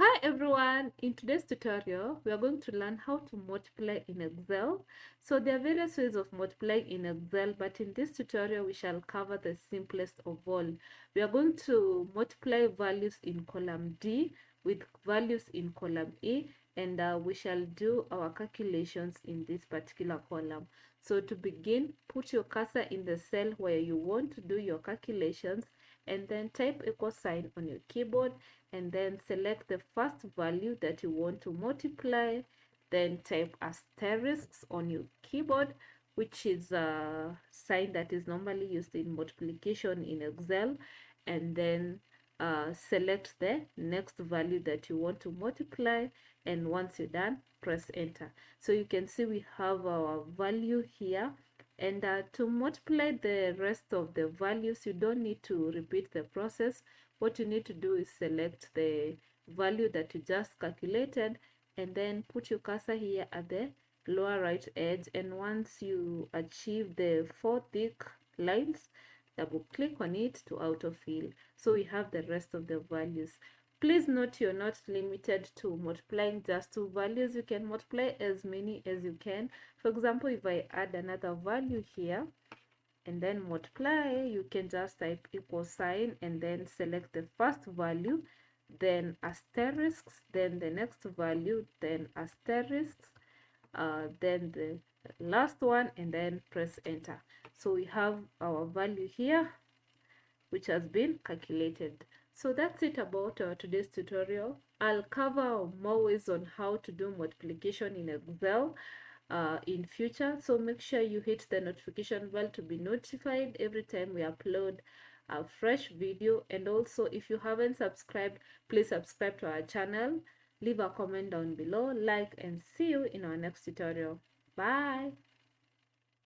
Hi everyone, in today's tutorial we are going to learn how to multiply in Excel. So there are various ways of multiplying in Excel, but in this tutorial we shall cover the simplest of all. We are going to multiply values in column D with values in column E, and we shall do our calculations in this particular column. So to begin, put your cursor in the cell where you want to do your calculations and then type equal sign on your keyboard and then select the first value that you want to multiply, then type asterisks on your keyboard, which is a sign that is normally used in multiplication in Excel, and then select the next value that you want to multiply, and once you're done, press enter. So you can see we have our value here, and to multiply the rest of the values you don't need to repeat the process. What you need to do is select the value that you just calculated and then put your cursor here at the lower right edge, and once you achieve the four thick lines, double click on it to autofill. So we have the rest of the values. Please note you're not limited to multiplying just two values. You can multiply as many as you can. For example, if I add another value here and then multiply, you can just type equal sign and then select the first value, then asterisks, then the next value, then asterisks, then the last one, and then press enter. So we have our value here which has been calculated. So that's it about today's tutorial. I'll cover more ways on how to do multiplication in Excel in future. So make sure you hit the notification bell to be notified every time we upload a fresh video. And also, if you haven't subscribed, please subscribe to our channel. Leave a comment down below, like, and see you in our next tutorial. Bye.